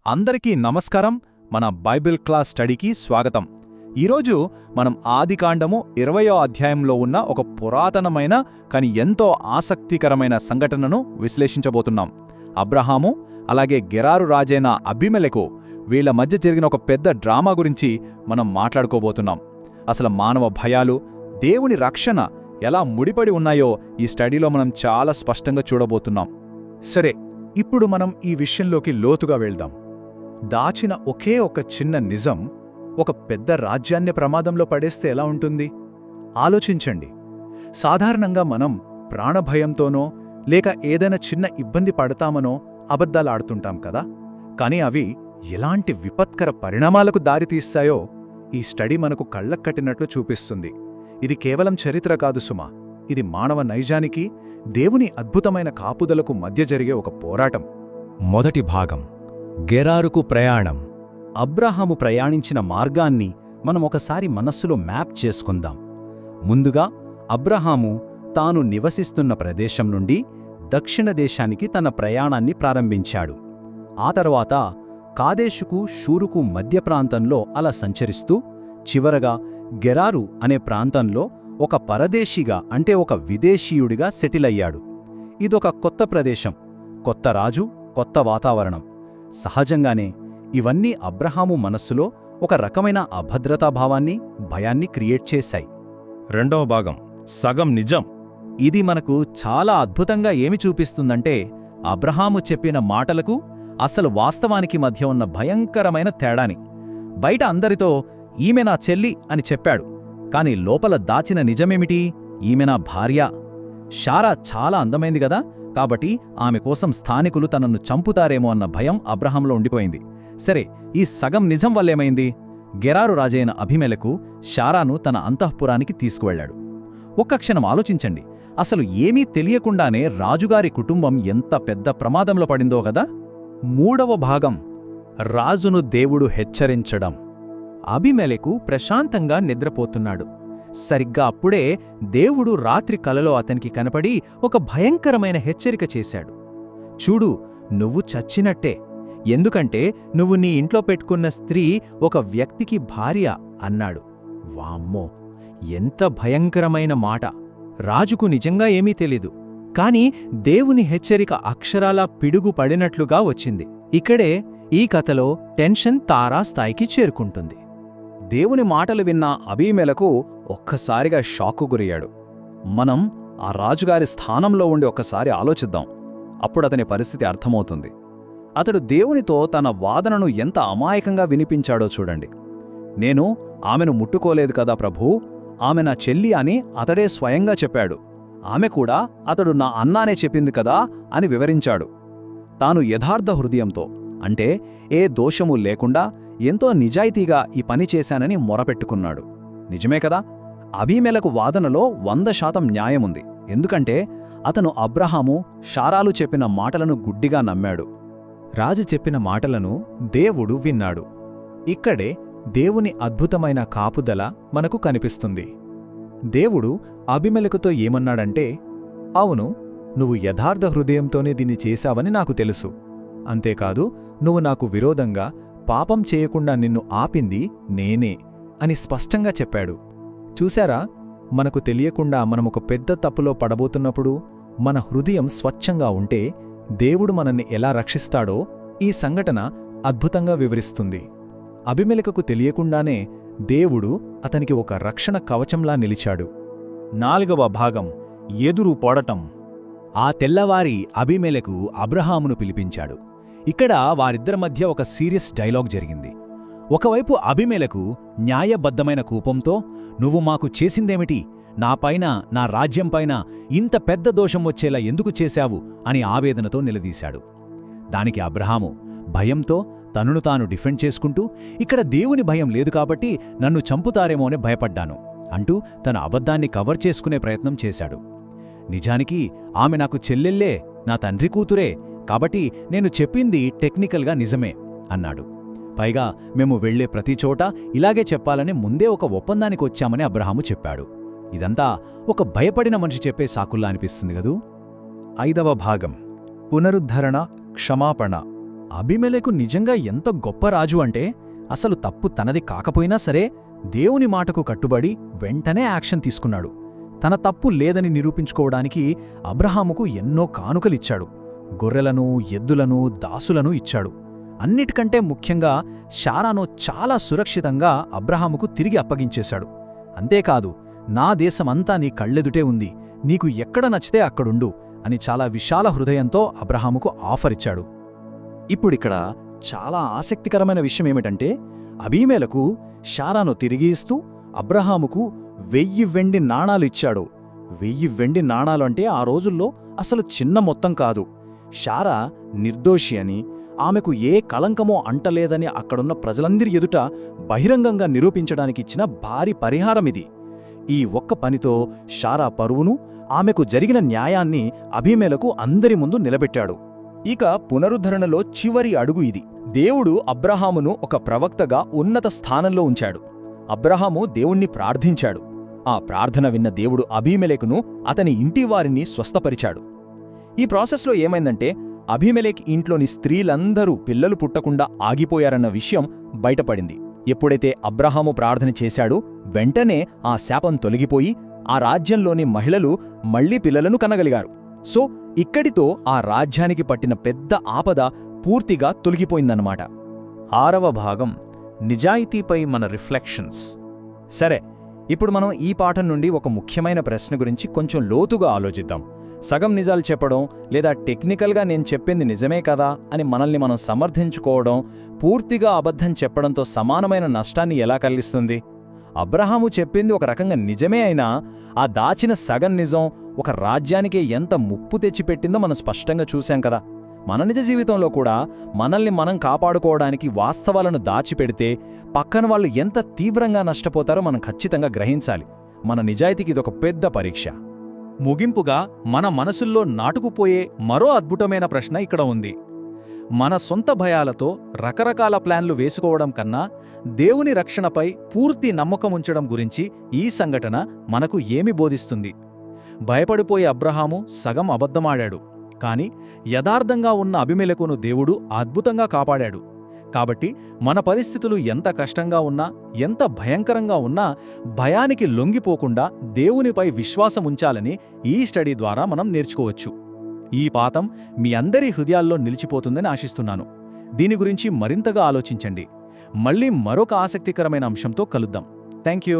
అందరికీ నమస్కారం. మన బైబిల్ క్లాస్ స్టడీకి స్వాగతం. ఈరోజు మనం ఆదికాండము 20వ అధ్యాయంలో ఉన్న ఒక పురాతనమైన కానీ ఎంతో ఆసక్తికరమైన సంఘటనను విశ్లేషించబోతున్నాం. అబ్రహాము అలాగే గెరారు రాజైన అబీమెలెకు వీళ్ల మధ్య జరిగిన ఒక పెద్ద డ్రామా గురించి మనం మాట్లాడుకోబోతున్నాం. అసలు మానవ భయాలు, దేవుని రక్షణ ఎలా ముడిపడి ఉన్నాయో ఈ స్టడీలో మనం చాలా స్పష్టంగా చూడబోతున్నాం. సరే, ఇప్పుడు మనం ఈ విషయంలోకి లోతుగా వెళ్దాం. దాచిన ఒకే ఒక చిన్న నిజం ఒక పెద్ద రాజ్యాన్ని ప్రమాదంలో పడేస్తే ఎలా ఉంటుంది? ఆలోచించండి. సాధారణంగా మనం ప్రాణభయంతోనో లేక ఏదైనా చిన్న ఇబ్బంది పడతామనో అబద్ధాలాడుతుంటాం కదా. కానీ అవి ఎలాంటి విపత్కర పరిణామాలకు దారితీస్తాయో ఈ స్టడీ మనకు కళ్ళక్కట్టినట్లు చూపిస్తుంది. ఇది కేవలం చరిత్ర కాదు సుమా, ఇది మానవ నైజానికి, దేవుని అద్భుతమైన కాపుదలకు మధ్య జరిగే ఒక పోరాటం. మొదటి భాగం, గెరారుకు ప్రయాణం. అబ్రహాము ప్రయాణించిన మార్గాన్ని మనం ఒకసారి మనస్సులో మ్యాప్ చేసుకుందాం. ముందుగా అబ్రహాము తాను నివసిస్తున్న ప్రదేశం నుండి దక్షిణ దేశానికి తన ప్రయాణాన్ని ప్రారంభించాడు. ఆ తర్వాత కాదేషుకు షూరుకు మధ్య ప్రాంతంలో అలా సంచరిస్తూ చివరగా గెరారు అనే ప్రాంతంలో ఒక పరదేశీగా అంటే ఒక విదేశీయుడిగా సెటిల్ అయ్యాడు. ఇదొక కొత్త ప్రదేశం, కొత్త రాజు, కొత్త వాతావరణం. సహజంగానే ఇవన్నీ అబ్రహాము మనస్సులో ఒక రకమైన అభద్రతాభావాన్ని, భయాన్ని క్రియేట్ చేశాయి. రెండవ భాగం, సగం నిజం. ఇది మనకు చాలా అద్భుతంగా ఏమి చూపిస్తుందంటే అబ్రహాము చెప్పిన మాటలకు అసలు వాస్తవానికి మధ్య ఉన్న భయంకరమైన తేడాని. బయట అందరితో ఈమె నా చెల్లి అని చెప్పాడు, కాని లోపల దాచిన నిజమేమిటి? ఈమె నా భార్య. శారా చాలా అందమైంది గదా, కాబట్టి ఆమె కోసం స్థానికులు తనను చంపుతారేమో అన్న భయం అబ్రహాంలో ఉండిపోయింది. సరే, ఈ సగం నిజం వల్లేమైంది? గెరారు రాజైన అబీమెలెకు శారాను తన అంతఃపురానికి తీసుకువెళ్లాడు. ఒక్క క్షణం ఆలోచించండి. అసలు ఏమీ తెలియకుండానే రాజుగారి కుటుంబం ఎంత పెద్ద ప్రమాదంలో పడిందో గదా. మూడవ భాగం, రాజును దేవుడు హెచ్చరించడం. అబీమెలెకు ప్రశాంతంగా నిద్రపోతున్నాడు. సరిగ్గా అప్పుడే దేవుడు రాత్రి కలలో అతనికి కనపడి ఒక భయంకరమైన హెచ్చరిక చేశాడు. చూడు, నువ్వు చచ్చినట్టే, ఎందుకంటే నువ్వు నీ ఇంట్లో పెట్టుకున్న స్త్రీ ఒక వ్యక్తికి భార్య అన్నాడు. వామ్మో, ఎంత భయంకరమైన మాట! రాజుకు నిజంగా ఏమీ తెలీదు, కాని దేవుని హెచ్చరిక అక్షరాలా పిడుగు పడినట్లుగా వచ్చింది. ఇక్కడే ఈ కథలో టెన్షన్ తారాస్థాయికి చేరుకుంటుంది. దేవుని మాటలు విన్న అబీమెలెకు ఒక్కసారిగా షాక్కు గురయ్యాడు. మనం ఆ రాజుగారి స్థానంలో ఉండి ఒక్కసారి ఆలోచిద్దాం. అప్పుడతని పరిస్థితి అర్థమవుతుంది. అతడు దేవునితో తన వాదనను ఎంత అమాయకంగా వినిపించాడో చూడండి. నేను ఆమెను ముట్టుకోలేదు కదా ప్రభూ, ఆమె నా చెల్లి అని అతడే స్వయంగా చెప్పాడు. ఆమె కూడా అతడు నా అన్నానే చెప్పింది కదా అని వివరించాడు. తాను యథార్థ హృదయంతో, అంటే ఏ దోషమూ లేకుండా ఎంతో నిజాయితీగా ఈ పని చేశానని మొరపెట్టుకున్నాడు. నిజమే కదా, అబీమెలెకు వాదనలో 100% న్యాయముంది. ఎందుకంటే అతను అబ్రహాము, శారాలు చెప్పిన మాటలను గుడ్డిగా నమ్మాడు. రాజు చెప్పిన మాటలను దేవుడు విన్నాడు. ఇక్కడే దేవుని అద్భుతమైన కాపుదల మనకు కనిపిస్తుంది. దేవుడు అబీమెలెకుతో ఏమన్నాడంటే, అవును, నువ్వు యథార్థ హృదయంతోనే దీన్ని చేశావని నాకు తెలుసు. అంతేకాదు, నువ్వు నాకు విరోధంగా పాపం చేయకుండా నిన్ను ఆపింది నేనే అని స్పష్టంగా చెప్పాడు. చూశారా, మనకు తెలియకుండా మనమొక పెద్ద తప్పులో పడబోతున్నప్పుడు మన హృదయం స్వచ్ఛంగా ఉంటే దేవుడు మనల్ని ఎలా రక్షిస్తాడో ఈ సంఘటన అద్భుతంగా వివరిస్తుంది. అబీమెలెకుకు తెలియకుండానే దేవుడు అతనికి ఒక రక్షణ కవచంలా నిలిచాడు. నాలుగవ భాగం, ఎదురు పోడటం. ఆ తెల్లవారి అబీమెలెకు అబ్రహామును పిలిపించాడు. ఇక్కడ వారిద్దరి మధ్య ఒక సీరియస్ డైలాగ్ జరిగింది. ఒకవైపు అబీమెలెకు న్యాయబద్ధమైన కోపంతో, నువ్వు మాకు చేసిందేమిటి, నాపైన, నా రాజ్యంపైన ఇంత పెద్ద దోషం వచ్చేలా ఎందుకు చేశావు అని ఆవేదనతో నిలదీశాడు. దానికి అబ్రహాము భయంతో తనను తాను డిఫెండ్ చేసుకుంటూ, ఇక్కడ దేవుని భయం లేదు కాబట్టి నన్ను చంపుతారేమో అని భయపడ్డాను అంటూ తన అబద్ధాన్ని కవర్ చేసుకునే ప్రయత్నం చేశాడు. నిజానికి ఆమె నాకు చెల్లెల్లే, నా తండ్రి కూతురే, కాబట్టి నేను చెప్పింది టెక్నికల్గా నిజమే అన్నాడు. పైగా మేము వెళ్లే ప్రతి చోట ఇలాగే చెప్పాలని ముందే ఒక ఒప్పందానికి వచ్చామని అబ్రహాము చెప్పాడు. ఇదంతా ఒక భయపడిన మనిషి చెప్పే సాకుల్లా అనిపిస్తుంది కదూ. ఐదవ భాగం, పునరుద్ధరణ, క్షమాపణ. అబీమెలెకు నిజంగా ఎంత గొప్ప రాజు అంటే అసలు తప్పు తనది కాకపోయినా సరే దేవుని మాటకు కట్టుబడి వెంటనే యాక్షన్ తీసుకున్నాడు. తన తప్పు లేదని నిరూపించుకోవడానికి అబ్రహాముకు ఎన్నో కానుకలిచ్చాడు. గొర్రెలను, ఎద్దులను, దాసులను ఇచ్చాడు. అన్నిటికంటే ముఖ్యంగా శారాను చాలా సురక్షితంగా అబ్రహాముకు తిరిగి అప్పగించేశాడు. అంతేకాదు, నా దేశమంతా నీ కళ్ళెదుటే ఉంది, నీకు ఎక్కడ నచ్చితే అక్కడుండు అని చాలా విశాల హృదయంతో అబ్రహాముకు ఆఫరిచ్చాడు. ఇప్పుడిక్కడ చాలా ఆసక్తికరమైన విషయమేమిటంటే, అబీమెలకు శారాను తిరిగి ఇస్తూ అబ్రహాముకు 1000 వెండి నాణాలు ఇచ్చాడు. 1000 వెండి నాణాలు అంటే ఆ రోజుల్లో అసలు చిన్న మొత్తం కాదు. శారా నిర్దోషి అని, ఆమెకు ఏ కళంకమో అంటలేదని అక్కడున్న ప్రజలందరి ఎదుట బహిరంగంగా నిరూపించడానికిచ్చిన భారీ పరిహారమిది. ఈ ఒక్క పనితో శారా పరువును, ఆమెకు జరిగిన న్యాయాన్ని అబీమెలకు అందరి ముందు నిలబెట్టాడు. ఇక పునరుద్ధరణలో చివరి అడుగు ఇది. దేవుడు అబ్రహామును ఒక ప్రవక్తగా ఉన్నత స్థానంలో ఉంచాడు. అబ్రహాము దేవుణ్ణి ప్రార్థించాడు. ఆ ప్రార్థన విన్న దేవుడు అబీమెలెకును అతని ఇంటివారిని స్వస్థపరిచాడు. ఈ ప్రాసెస్లో ఏమైందంటే, అబీమెలెక్ ఇంట్లోని స్త్రీలందరూ పిల్లలు పుట్టకుండా ఆగిపోయారన్న విషయం బయటపడింది. ఎప్పుడైతే అబ్రహాము ప్రార్థన చేశాడో వెంటనే ఆ శాపం తొలగిపోయి ఆ రాజ్యంలోని మహిళలు మళ్లీ పిల్లలను కనగలిగారు. సో ఇక్కడితో ఆ రాజ్యానికి పట్టిన పెద్ద ఆపద పూర్తిగా తొలగిపోయిందన్నమాట. 6వ భాగం, నిజాయితీపై మన రిఫ్లెక్షన్స్. సరే, ఇప్పుడు మనం ఈ పాఠం నుండి ఒక ముఖ్యమైన ప్రశ్న గురించి కొంచెం లోతుగా ఆలోచిద్దాం. సగం నిజాలు చెప్పడం లేదా టెక్నికల్గా నేను చెప్పింది నిజమే కదా అని మనల్ని మనం సమర్థించుకోవడం పూర్తిగా అబద్ధం చెప్పడంతో సమానమైన నష్టాన్ని ఎలా కలిగిస్తుంది? అబ్రహాము చెప్పింది ఒక రకంగా నిజమే అయినా ఆ దాచిన సగం నిజం ఒక రాజ్యానికే ఎంత ముప్పు తెచ్చిపెట్టిందో మనం స్పష్టంగా చూశాం కదా. మన నిజ జీవితంలో కూడా మనల్ని మనం కాపాడుకోవడానికి వాస్తవాలను దాచిపెడితే పక్కన వాళ్ళు ఎంత తీవ్రంగా నష్టపోతారో మనం ఖచ్చితంగా గ్రహించాలి. మన నిజాయితీకి ఇదొక పెద్ద పరీక్ష. ముగింపుగా మన మనసుల్లో నాటుకుపోయే మరో అద్భుతమైన ప్రశ్న ఇక్కడ ఉంది. మన సొంత భయాలతో రకరకాల ప్లాన్లు వేసుకోవడం కన్నా దేవుని రక్షణపై పూర్తి నమ్మకం ఉంచడం గురించి ఈ సంఘటన మనకు ఏమి బోధిస్తుంది? భయపడిపోయే అబ్రహాము సగం అబద్ధమాడాడు, కాని యథార్థంగా ఉన్న అబీమెలెకును దేవుడు అద్భుతంగా కాపాడాడు. కాబట్టి మన పరిస్థితులు ఎంత కష్టంగా ఉన్నా, ఎంత భయంకరంగా ఉన్నా భయానికి లొంగిపోకుండా దేవునిపై విశ్వాసం ఉంచాలని ఈ స్టడీ ద్వారా మనం నేర్చుకోవచ్చు. ఈ పాఠం మీ అందరి హృదయాల్లో నిలిచిపోతుందని ఆశిస్తున్నాను. దీని గురించి మరింతగా ఆలోచించండి. మళ్ళీ మరొక ఆసక్తికరమైన అంశంతో కలుద్దాం. Thank you.